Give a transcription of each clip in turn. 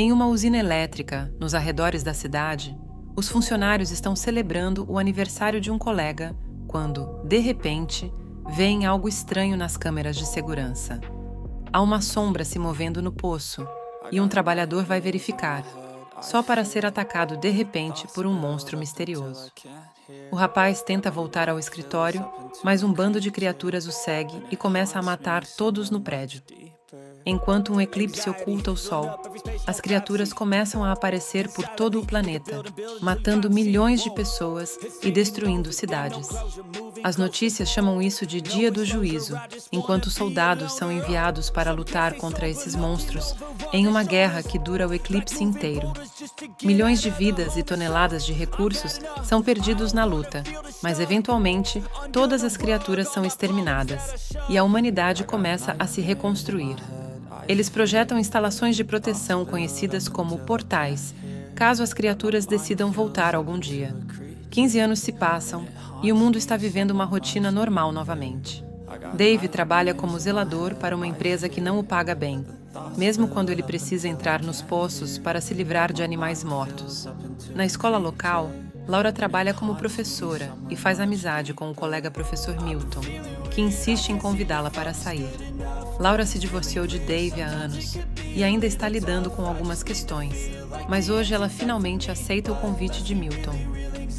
Em uma usina elétrica, nos arredores da cidade, os funcionários estão celebrando o aniversário de um colega quando, de repente, veem algo estranho nas câmeras de segurança. Há uma sombra se movendo no poço e um trabalhador vai verificar, só para ser atacado de repente por um monstro misterioso. O rapaz tenta voltar ao escritório, mas um bando de criaturas o segue e começa a matar todos no prédio. Enquanto um eclipse oculta o Sol, as criaturas começam a aparecer por todo o planeta, matando milhões de pessoas e destruindo cidades. As notícias chamam isso de Dia do Juízo, enquanto soldados são enviados para lutar contra esses monstros em uma guerra que dura o eclipse inteiro. Milhões de vidas e toneladas de recursos são perdidos na luta, mas eventualmente todas as criaturas são exterminadas e a humanidade começa a se reconstruir. Eles projetam instalações de proteção conhecidas como portais, caso as criaturas decidam voltar algum dia. 15 anos se passam e o mundo está vivendo uma rotina normal novamente. Dave trabalha como zelador para uma empresa que não o paga bem, mesmo quando ele precisa entrar nos poços para se livrar de animais mortos. Na escola local, Laura trabalha como professora e faz amizade com o colega professor Milton, que insiste em convidá-la para sair. Laura se divorciou de Dave há anos e ainda está lidando com algumas questões, mas hoje ela finalmente aceita o convite de Milton.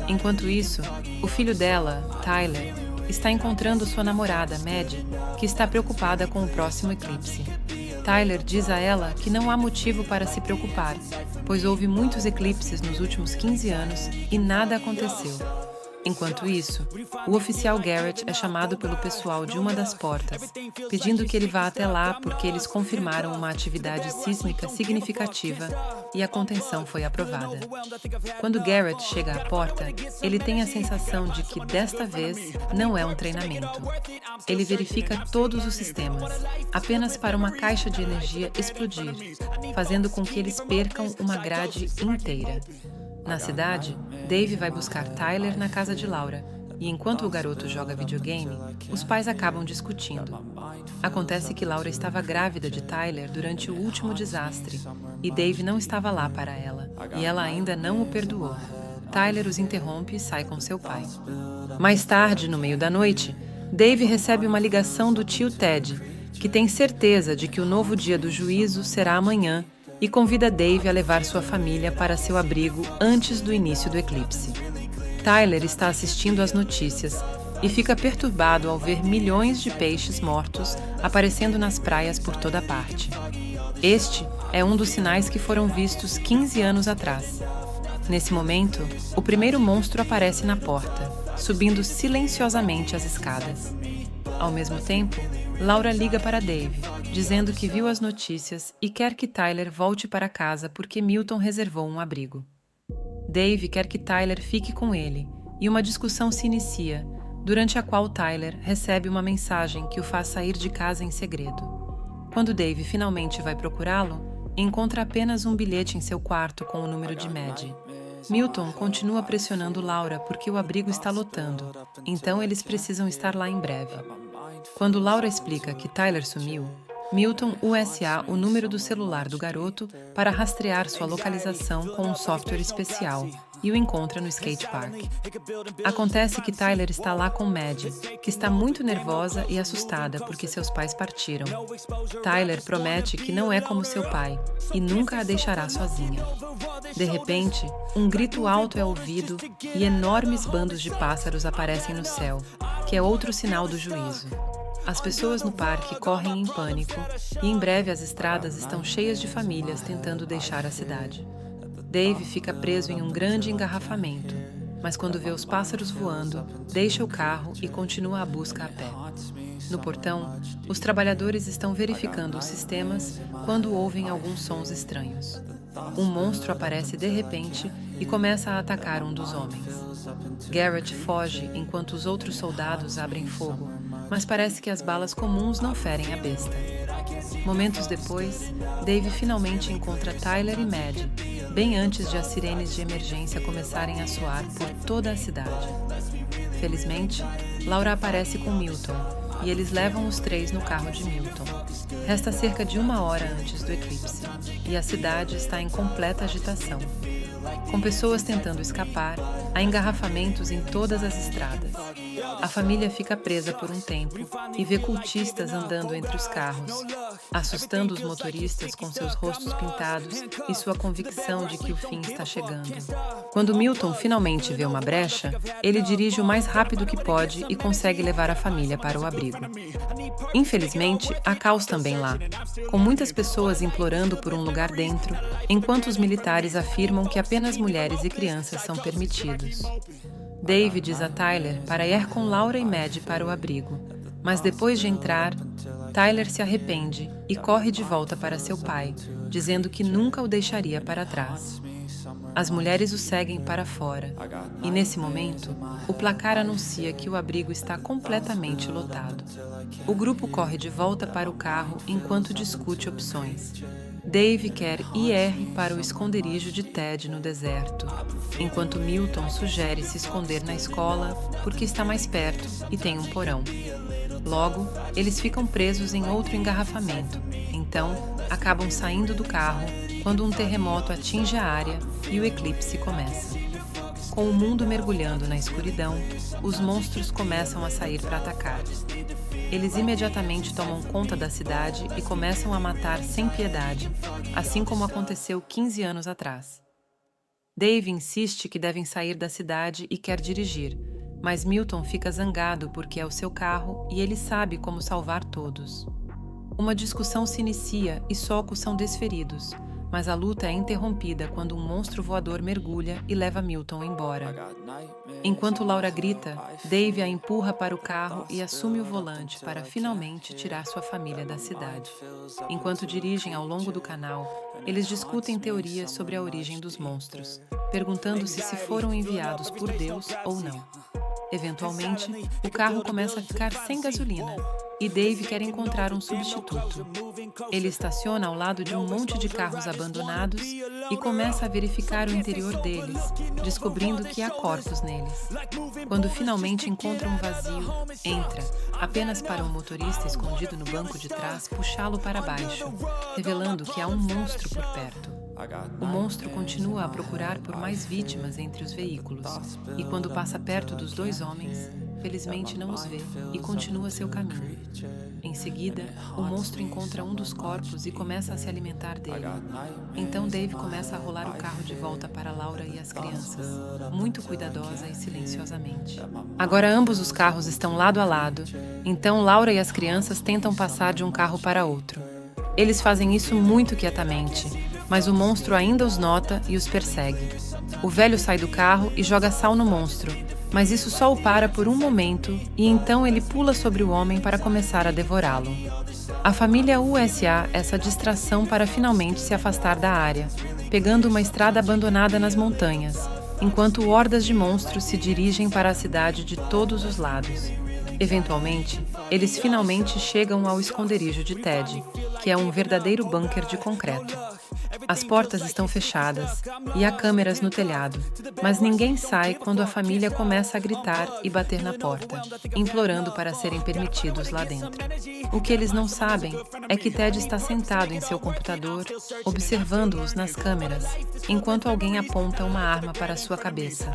Enquanto isso, o filho dela, Tyler, está encontrando sua namorada, Maddie, que está preocupada com o próximo eclipse. Tyler diz a ela que não há motivo para se preocupar, pois houve muitos eclipses nos últimos 15 anos e nada aconteceu. Enquanto isso, o oficial Garrett é chamado pelo pessoal de uma das portas, pedindo que ele vá até lá porque eles confirmaram uma atividade sísmica significativa e a contenção foi aprovada. Quando Garrett chega à porta, ele tem a sensação de que, desta vez, não é um treinamento. Ele verifica todos os sistemas, apenas para uma caixa de energia explodir, fazendo com que eles percam uma grade inteira. Na cidade, Dave vai buscar Tyler na casa de Laura, e enquanto o garoto joga videogame, os pais acabam discutindo. Acontece que Laura estava grávida de Tyler durante o último desastre, e Dave não estava lá para ela, e ela ainda não o perdoou. Tyler os interrompe e sai com seu pai. Mais tarde, no meio da noite, Dave recebe uma ligação do tio Ted, que tem certeza de que o novo dia do juízo será amanhã, e convida Dave a levar sua família para seu abrigo antes do início do eclipse. Tyler está assistindo às notícias e fica perturbado ao ver milhões de peixes mortos aparecendo nas praias por toda parte. Este é um dos sinais que foram vistos 15 anos atrás. Nesse momento, o primeiro monstro aparece na porta, subindo silenciosamente as escadas. Ao mesmo tempo, Laura liga para Dave, dizendo que viu as notícias e quer que Tyler volte para casa porque Milton reservou um abrigo. Dave quer que Tyler fique com ele, e uma discussão se inicia, durante a qual Tyler recebe uma mensagem que o faz sair de casa em segredo. Quando Dave finalmente vai procurá-lo, encontra apenas um bilhete em seu quarto com o número de Maddie. Milton continua pressionando Laura porque o abrigo está lotando, então eles precisam estar lá em breve. Quando Laura explica que Tyler sumiu, Milton USA o número do celular do garoto para rastrear sua localização com um software especial e o encontra no skate park. Acontece que Tyler está lá com Maddie, que está muito nervosa e assustada porque seus pais partiram. Tyler promete que não é como seu pai e nunca a deixará sozinha. De repente, um grito alto é ouvido e enormes bandos de pássaros aparecem no céu, que é outro sinal do juízo. As pessoas no parque correm em pânico e em breve as estradas estão cheias de famílias tentando deixar a cidade. Dave fica preso em um grande engarrafamento, mas quando vê os pássaros voando, deixa o carro e continua a busca a pé. No portão, os trabalhadores estão verificando os sistemas quando ouvem alguns sons estranhos. Um monstro aparece de repente e começa a atacar um dos homens. Garrett foge enquanto os outros soldados abrem fogo, mas parece que as balas comuns não ferem a besta. Momentos depois, Dave finalmente encontra Tyler e Maddie, bem antes de as sirenes de emergência começarem a soar por toda a cidade. Felizmente, Laura aparece com Milton, e eles levam os três no carro de Milton. Resta cerca de 1 hora antes do eclipse, e a cidade está em completa agitação. Com pessoas tentando escapar, há engarrafamentos em todas as estradas. A família fica presa por um tempo e vê cultistas andando entre os carros, assustando os motoristas com seus rostos pintados e sua convicção de que o fim está chegando. Quando Milton finalmente vê uma brecha, ele dirige o mais rápido que pode e consegue levar a família para o abrigo. Infelizmente, há caos também lá, com muitas pessoas implorando por um lugar dentro, enquanto os militares afirmam que apenas mulheres e crianças são permitidos. Dave diz a Tyler para ir com Laura e Mad para o abrigo, mas depois de entrar, Tyler se arrepende e corre de volta para seu pai, dizendo que nunca o deixaria para trás. As mulheres o seguem para fora, e nesse momento, o placar anuncia que o abrigo está completamente lotado. O grupo corre de volta para o carro enquanto discute opções. Dave quer ir para o esconderijo de Ted no deserto, enquanto Milton sugere se esconder na escola porque está mais perto e tem um porão. Logo, eles ficam presos em outro engarrafamento, então acabam saindo do carro quando um terremoto atinge a área e o eclipse começa. Com o mundo mergulhando na escuridão, os monstros começam a sair para atacar. Eles imediatamente tomam conta da cidade e começam a matar sem piedade, assim como aconteceu 15 anos atrás. Dave insiste que devem sair da cidade e quer dirigir, mas Milton fica zangado porque é o seu carro e ele sabe como salvar todos. Uma discussão se inicia e socos são desferidos, mas a luta é interrompida quando um monstro voador mergulha e leva Milton embora. Enquanto Laura grita, Dave a empurra para o carro e assume o volante para finalmente tirar sua família da cidade. Enquanto dirigem ao longo do canal, eles discutem teorias sobre a origem dos monstros, perguntando-se se foram enviados por Deus ou não. Eventualmente, o carro começa a ficar sem gasolina e Dave quer encontrar um substituto. Ele estaciona ao lado de um monte de carros abandonados e começa a verificar o interior deles, descobrindo que há corpos neles. Quando finalmente encontra um vazio, entra, apenas para um motorista escondido no banco de trás puxá-lo para baixo, revelando que há um monstro por perto. O monstro continua a procurar por mais vítimas entre os veículos, e quando passa perto dos dois homens, felizmente não os vê e continua seu caminho. Em seguida, o monstro encontra um dos corpos e começa a se alimentar dele. Então Dave começa a rolar o carro de volta para Laura e as crianças, muito cuidadosa e silenciosamente. Agora ambos os carros estão lado a lado, então Laura e as crianças tentam passar de um carro para outro. Eles fazem isso muito quietamente, mas o monstro ainda os nota e os persegue. O velho sai do carro e joga sal no monstro, mas isso só o para por um momento e então ele pula sobre o homem para começar a devorá-lo. A família USA essa distração para finalmente se afastar da área, pegando uma estrada abandonada nas montanhas, enquanto hordas de monstros se dirigem para a cidade de todos os lados. Eventualmente, eles finalmente chegam ao esconderijo de Ted, que é um verdadeiro bunker de concreto. As portas estão fechadas e há câmeras no telhado, mas ninguém sai quando a família começa a gritar e bater na porta, implorando para serem permitidos lá dentro. O que eles não sabem é que Ted está sentado em seu computador, observando-os nas câmeras, enquanto alguém aponta uma arma para sua cabeça.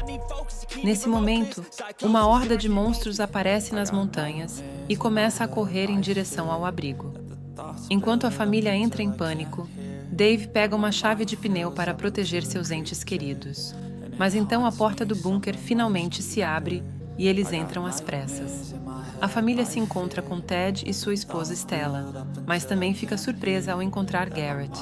Nesse momento, uma horda de monstros aparece nas montanhas e começa a correr em direção ao abrigo. Enquanto a família entra em pânico, Dave pega uma chave de pneu para proteger seus entes queridos. Mas então a porta do bunker finalmente se abre e eles entram às pressas. A família se encontra com Ted e sua esposa Stella, mas também fica surpresa ao encontrar Garrett.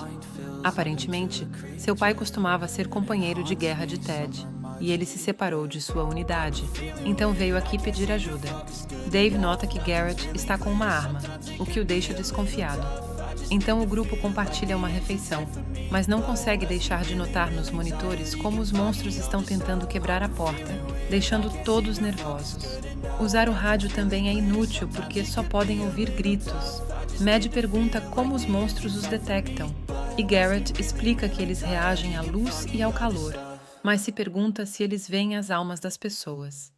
Aparentemente, seu pai costumava ser companheiro de guerra de Ted, e ele se separou de sua unidade, então veio aqui pedir ajuda. Dave nota que Garrett está com uma arma, o que o deixa desconfiado. Então o grupo compartilha uma refeição, mas não consegue deixar de notar nos monitores como os monstros estão tentando quebrar a porta, deixando todos nervosos. Usar o rádio também é inútil porque só podem ouvir gritos. Mad pergunta como os monstros os detectam, e Garrett explica que eles reagem à luz e ao calor, mas se pergunta se eles veem as almas das pessoas.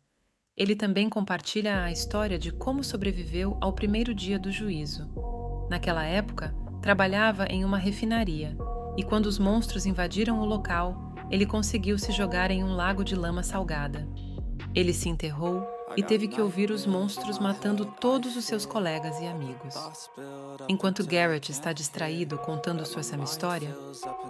ele também compartilha a história de como sobreviveu ao primeiro dia do juízo. Naquela época, trabalhava em uma refinaria, e quando os monstros invadiram o local, ele conseguiu se jogar em um lago de lama salgada. Ele se enterrou e teve que ouvir os monstros matando todos os seus colegas e amigos. Enquanto Garrett está distraído contando sua história,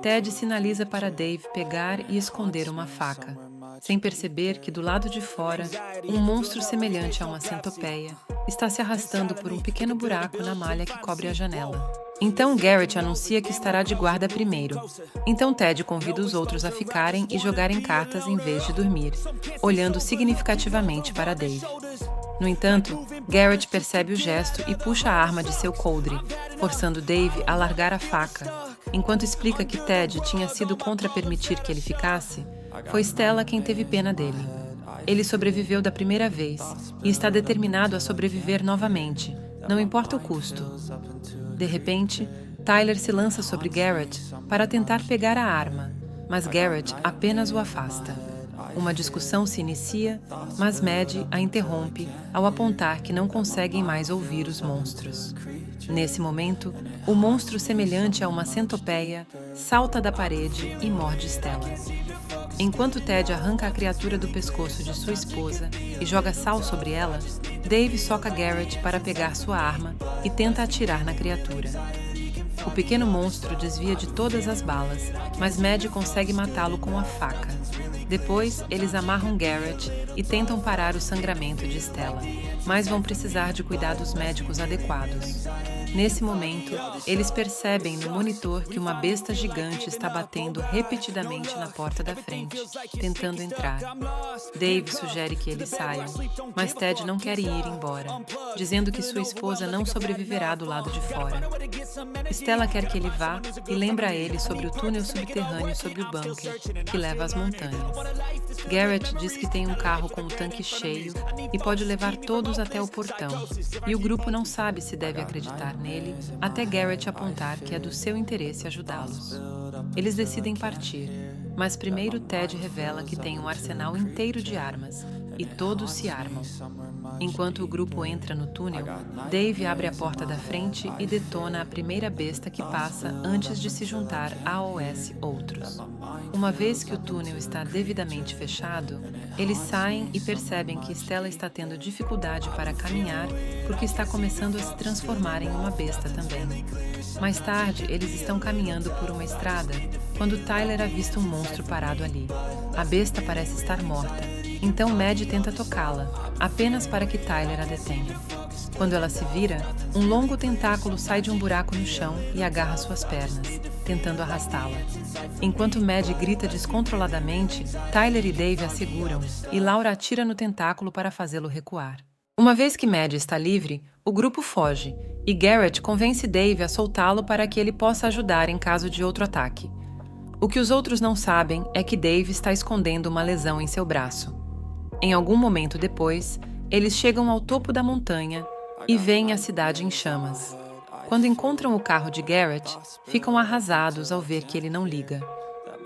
Ted sinaliza para Dave pegar e esconder uma faca, sem perceber que do lado de fora, um monstro semelhante a uma centopeia está se arrastando por um pequeno buraco na malha que cobre a janela. Então Garrett anuncia que estará de guarda primeiro. Então Ted convida os outros a ficarem e jogarem cartas em vez de dormir, olhando significativamente para Dave. No entanto, Garrett percebe o gesto e puxa a arma de seu coldre, forçando Dave a largar a faca. Enquanto explica que Ted tinha sido contra permitir que ele ficasse, foi Stella quem teve pena dele. Ele sobreviveu da primeira vez e está determinado a sobreviver novamente, não importa o custo. De repente, Tyler se lança sobre Garrett para tentar pegar a arma, mas Garrett apenas o afasta. Uma discussão se inicia, mas Maddie a interrompe ao apontar que não conseguem mais ouvir os monstros. Nesse momento, o monstro semelhante a uma centopeia salta da parede e morde Stella. Enquanto Ted arranca a criatura do pescoço de sua esposa e joga sal sobre ela, Dave soca Garrett para pegar sua arma e tenta atirar na criatura. O pequeno monstro desvia de todas as balas, mas Maddie consegue matá-lo com a faca. Depois, eles amarram Garrett e tentam parar o sangramento de Stella, mas vão precisar de cuidados médicos adequados. Nesse momento, eles percebem no monitor que uma besta gigante está batendo repetidamente na porta da frente, tentando entrar. Dave sugere que eles saiam, mas Ted não quer ir embora, dizendo que sua esposa não sobreviverá do lado de fora. Stella quer que ele vá e lembra a ele sobre o túnel subterrâneo sob o bunker, que leva às montanhas. Garrett diz que tem um carro com o tanque cheio e pode levar todos até o portão, e o grupo não sabe se deve acreditar nele, até Garrett apontar que é do seu interesse ajudá-los. Eles decidem partir, mas primeiro Ted revela que tem um arsenal inteiro de armas, e todos se armam. Enquanto o grupo entra no túnel, Dave abre a porta da frente e detona a primeira besta que passa antes de se juntar aos outros. Uma vez que o túnel está devidamente fechado, eles saem e percebem que Stella está tendo dificuldade para caminhar porque está começando a se transformar em uma besta também. Mais tarde, eles estão caminhando por uma estrada quando Tyler avista um monstro parado ali. A besta parece estar morta, então Maddie tenta tocá-la, apenas para que Tyler a detenha. Quando ela se vira, um longo tentáculo sai de um buraco no chão e agarra suas pernas, tentando arrastá-la. Enquanto Maddie grita descontroladamente, Tyler e Dave a seguram, e Laura atira no tentáculo para fazê-lo recuar. Uma vez que Maddie está livre, o grupo foge, e Garrett convence Dave a soltá-lo para que ele possa ajudar em caso de outro ataque. O que os outros não sabem é que Dave está escondendo uma lesão em seu braço. Em algum momento depois, eles chegam ao topo da montanha e veem a cidade em chamas. Quando encontram o carro de Garrett, ficam arrasados ao ver que ele não liga.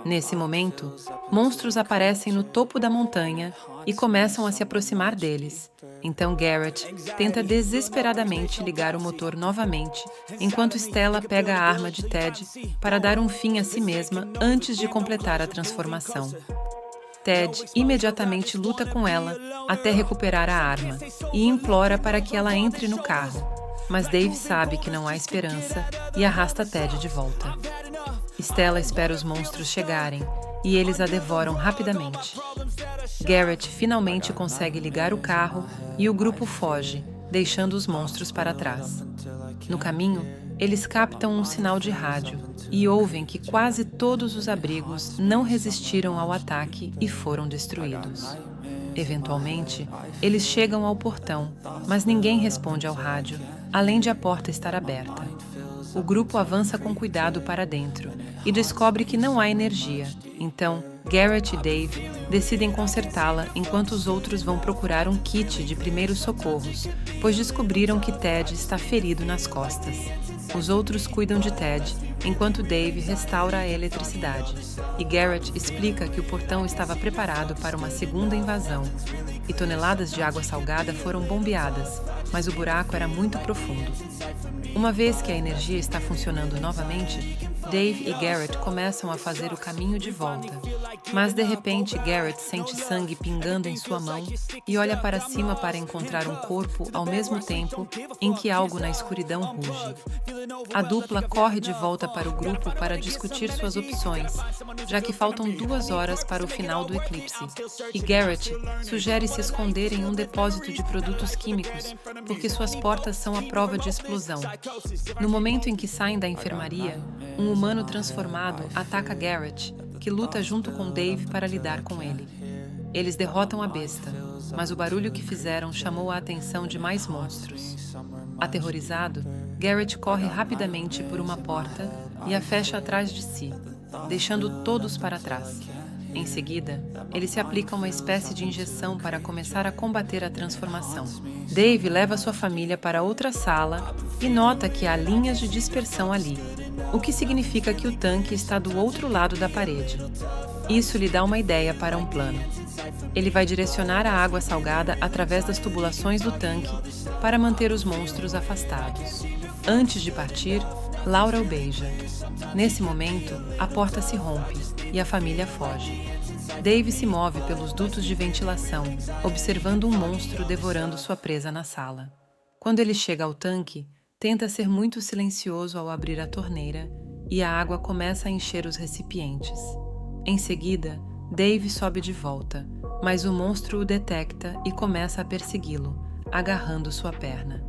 Nesse momento, monstros aparecem no topo da montanha e começam a se aproximar deles. Então Garrett tenta desesperadamente ligar o motor novamente, enquanto Stella pega a arma de Ted para dar um fim a si mesma antes de completar a transformação. Ted imediatamente luta com ela até recuperar a arma e implora para que ela entre no carro, mas Dave sabe que não há esperança e arrasta Ted de volta. Stella espera os monstros chegarem e eles a devoram rapidamente. Garrett finalmente consegue ligar o carro e o grupo foge, deixando os monstros para trás. No caminho, eles captam um sinal de rádio e ouvem que quase todos os abrigos não resistiram ao ataque e foram destruídos. Eventualmente, eles chegam ao portão, mas ninguém responde ao rádio, além de a porta estar aberta. O grupo avança com cuidado para dentro e descobre que não há energia. Então, Garrett e Dave decidem consertá-la enquanto os outros vão procurar um kit de primeiros socorros, pois descobriram que Ted está ferido nas costas. Os outros cuidam de Ted, enquanto Dave restaura a eletricidade. E Garrett explica que o portão estava preparado para uma segunda invasão, e toneladas de água salgada foram bombeadas, mas o buraco era muito profundo. Uma vez que a energia está funcionando novamente, Dave e Garrett começam a fazer o caminho de volta. Mas de repente, Garrett sente sangue pingando em sua mão e olha para cima para encontrar um corpo ao mesmo tempo em que algo na escuridão ruge. A dupla corre de volta para o grupo para discutir suas opções, já que faltam 2 horas para o final do eclipse. E Garrett sugere se esconder em um depósito de produtos químicos, porque suas portas são a prova de explosão. No momento em que saem da enfermaria, um humano transformado ataca Garrett, que luta junto com Dave para lidar com ele. Eles derrotam a besta, mas o barulho que fizeram chamou a atenção de mais monstros. Aterrorizado, Garrett corre rapidamente por uma porta e a fecha atrás de si, deixando todos para trás. Em seguida, ele se aplica uma espécie de injeção para começar a combater a transformação. Dave leva sua família para outra sala e nota que há linhas de dispersão ali, o que significa que o tanque está do outro lado da parede. Isso lhe dá uma ideia para um plano. Ele vai direcionar a água salgada através das tubulações do tanque para manter os monstros afastados. Antes de partir, Laura o beija. Nesse momento, a porta se rompe e a família foge. Dave se move pelos dutos de ventilação, observando um monstro devorando sua presa na sala. Quando ele chega ao tanque, tenta ser muito silencioso ao abrir a torneira e a água começa a encher os recipientes. Em seguida, Dave sobe de volta, mas o monstro o detecta e começa a persegui-lo, agarrando sua perna.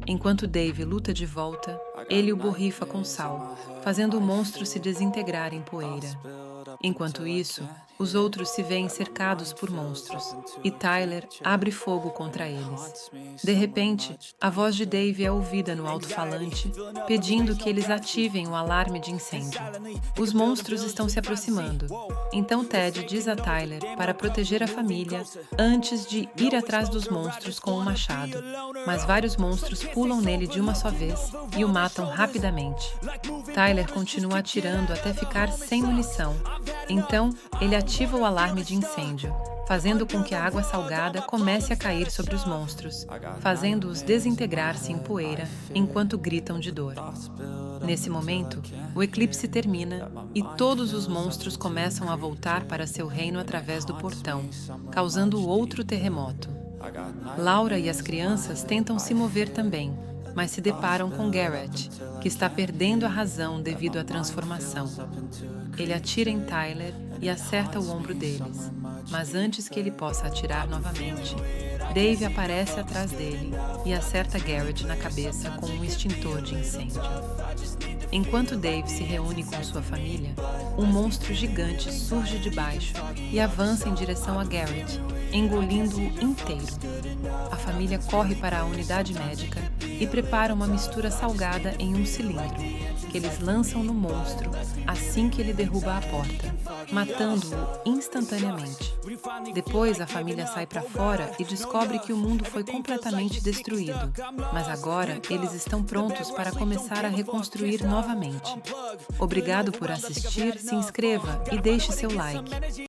Enquanto Dave luta de volta, ele o borrifa com sal, fazendo o monstro se desintegrar em poeira. Enquanto isso, os outros se veem cercados por monstros, e Tyler abre fogo contra eles. De repente, a voz de Dave é ouvida no alto-falante, pedindo que eles ativem o alarme de incêndio. Os monstros estão se aproximando, então Ted diz a Tyler para proteger a família antes de ir atrás dos monstros com um machado, mas vários monstros pulam nele de uma só vez e o matam rapidamente. Tyler continua atirando até ficar sem munição. Então, ele ativa o alarme de incêndio, fazendo com que a água salgada comece a cair sobre os monstros, fazendo-os desintegrar-se em poeira enquanto gritam de dor. Nesse momento, o eclipse termina e todos os monstros começam a voltar para seu reino através do portão, causando outro terremoto. Laura e as crianças tentam se mover também, mas se deparam com Garrett, que está perdendo a razão devido à transformação. Ele atira em Tyler e acerta o ombro deles, mas antes que ele possa atirar novamente, Dave aparece atrás dele e acerta Garrett na cabeça com um extintor de incêndio. Enquanto Dave se reúne com sua família, um monstro gigante surge de baixo e avança em direção a Garrett, engolindo-o inteiro. A família corre para a unidade médica e prepara uma mistura salgada em um cilindro, que eles lançam no monstro assim que ele derruba a porta, matando-o instantaneamente. Depois, a família sai para fora e descobre que o mundo foi completamente destruído, mas agora eles estão prontos para começar a reconstruir novamente. Obrigado por assistir, se inscreva e deixe seu like.